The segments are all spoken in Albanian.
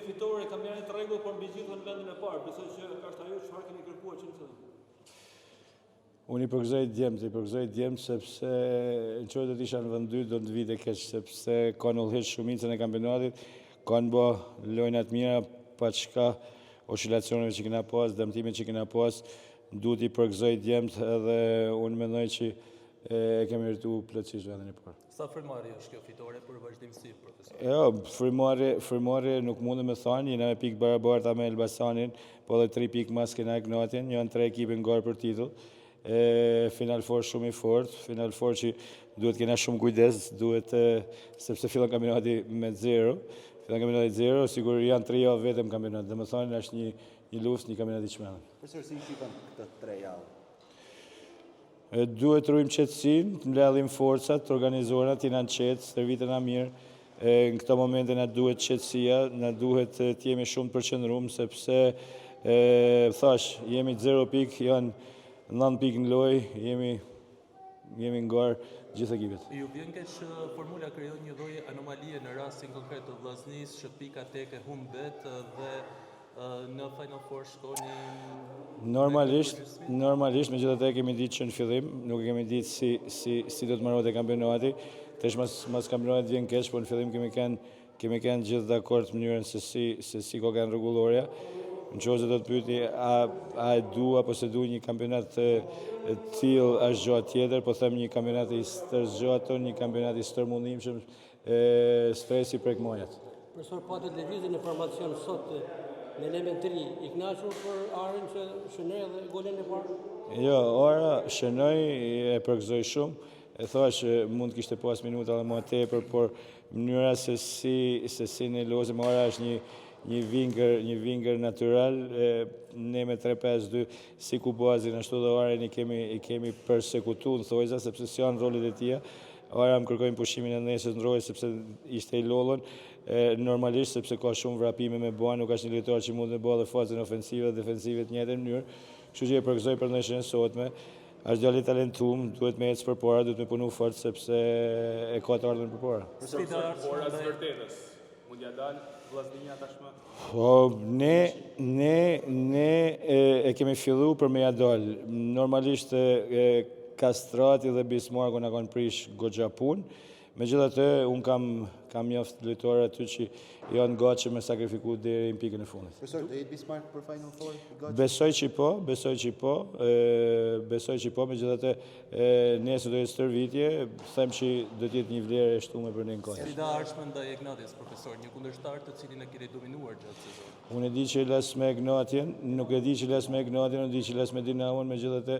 fitore, kampionati të rregull, por mbi gjithë në vendin e parë. Besoj që është ajo çfarë keni kërkuar që të thënë. Unë i përgëzoj djemt sepse në qërë do të isha në vend 2 do të vite keq, sepse kanë ullheq shumicën e kampionatit, kanë bë lojnat mira, pa çka oscilacioneve që kena pas, dëmtime që kena pas, duhet i përgëzoj djemt edhe unë mendoj që e kemi meritu plotësisht vendin e parë. Sa frymëri është kjo fitore për vazhdimsi, profesor? Jo, frymëri nuk mundem me thënë, jena me pikë barabarta me Elbasanin, po edhe 3 pikë mas kena Ignatin, janë 3 ekipe në garë për titull. Final Four shumë i fort, Final Four që duhet kena shumë kujdes, duhet sepse fillon kampionati me 0, sigur janë 3 javë vetëm kampionat, dhe më thonë është një luftë, një kampionat i çmendur. Profesor, si i shikon këtë 3 javë? Duhet të ruajmë qetësinë, të mbledhim forcat, të organizohena, të jena në qetë, stërvitena mirë. Në këto momente na duhet qetësia, na duhet të jemi shumë të përqendruar sepse thash, jemi 0 pikë, janë 9 pikë në lojë, jemi në garë gjithë ekipet. Ju vjen keq formula krijon një lloj anomalie në rastin konkret të Vllaznisë, që pika teke humbet dhe në Final Four shkoni... Normalisht, megjithatë e kemi ditë që në fillim, nuk e kemi ditë si do të marrohet e kampionati, tash mas kampionatit vjen keq, por në fillim kemi qenë gjithë dakord mënyrën se si ka qenë rregullorja. Në qoftë se do të pyeti a e du apo se du një kampionat të tillë është gjë tjetër, po them një kampionat i stërzgjatur, një kampionat i stërmundimshëm, stresi prek mojat. Profesor, pa të lëvizjen në formacion sot me elementari, i kënaqur për Arën që shënoi dhe golin e parë? Jo, Ara shënoi, e përgëzoj shumë. E thash mund kishte pas minuta edhe më tepër, por mënyra se si ne lozëm Ara është një vingër natyral, ne me 3-5-2 si Kubazin, ashtu dhe Arin i kemi përsekutu në thojza, sepse si janë rolit e tia. Ara më kërkojnë pushimin e nesës në rojë, sepse ishte i lollën, normalisht, sepse ka shumë vrapime me bëha, nuk është një lojtar që mund të bëha dhe fazën ofensive dhe defensive të njëjtën mënyrë, kështu që e përgëzoj për ndeshjen e sotme. Është djalë i talentuar, duhet me ecë përpara, duhet me punu fort sepse e ka të ardhmen përpara. Ora së vërtetës, mund ja dalë Vllaznia tashmë? Ne e kemi fillu për me ja dalë. Normalisht Kastrati dhe Bismarku na kanë prish goxha punë. Megjithatë, unë kam mjaft lojtarë aty që janë gatshëm me sakrifiku deri në pikën e fundit. Profesor, do jetë Bismarck për Final Four? Besoj që po, megjithatë nesër do jetë stërvitje, them që do të jetë një vlerë e shtuar për ne në kohë. Sfida e ardhshme ndaj Ignatis, profesor, një kundërshtar të cilin e keni dominuar gjatë sezonit. Unë e di që las me Ignatin, nuk e di që las me Ignatin, unë di që las me Dinamon, megjithatë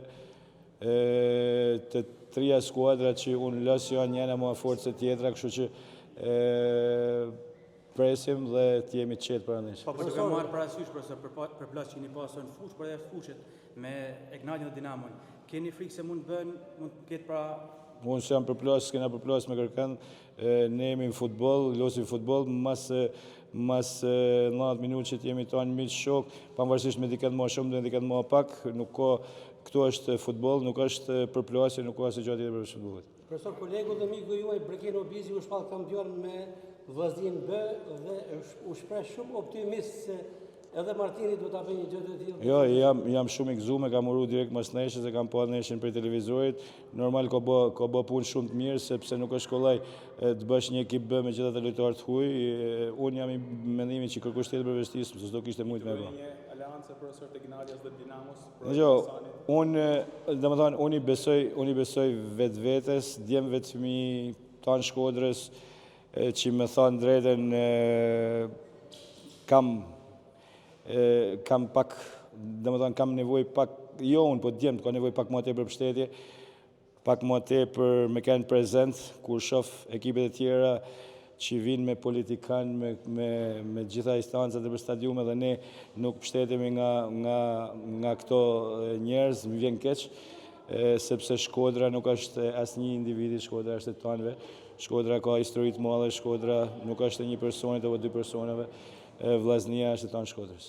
të 3 skuadrat që unë las janë njëna më fortë se tjetra, kështu që presim dhe të jemi të qetë për ndeshje. Po duke marrë parasysh për plas që keni pasur në fushë, por edhe fushët me Ignatin dhe Dinamon, keni frikë se mund ketë pra... Unë që jam përplas, s'kena përplas me kërkan, ne jemi në futbol, losim futbol, mas 90 minutë që t'jemi tonë miq shok, pavarësisht me diket më shumë dhe diket më pak, nuk ka, këtu është futbol, nuk është përplasje, nuk ka asë gjatë tjetër për futbollit. Profesor, kolegu dhe miku juaj Breken Obizi u shpall kampion me Vllaznin B dhe u shpreh shumë optimist se edhe Martini do ta bëjë një gjë të tillë. Jo, jam shumë i gëzuar, kam uru direkt mas neshës e kam pa neshën për televizorit. Normal ka bë punë shumë të mirë sepse nuk është kollaj të bësh një ekip B me gjithë ato lojtarë të huaj. Unë jam i mendimit që kërkush tjetër për vështirësi, se s'do kishte shumë me bë. Një aleancë profesor të Gnadias dhe Dinamos. Jo, unë i besoj vetvetes, djemve të fëmijë tanë Shkodrës që më thonë drejtën kam pak, kam nevoj pak, jo unë, po djemt, ka nevoj pak më tepër mbështetje, pak më tepër me kanë prezent, kur shoh ekipet e tjera që vinë me politikan, me gjitha instancat e për stadiume dhe ne nuk mbështetemi nga këto njerëz, më vjen keq, sepse Shkodra nuk është asnjë individi, Shkodra është e tanëve, Shkodra ka histori të madhe, Shkodra nuk është e një personit apo 2 personave, Vllaznia është e tanë Shkodrës.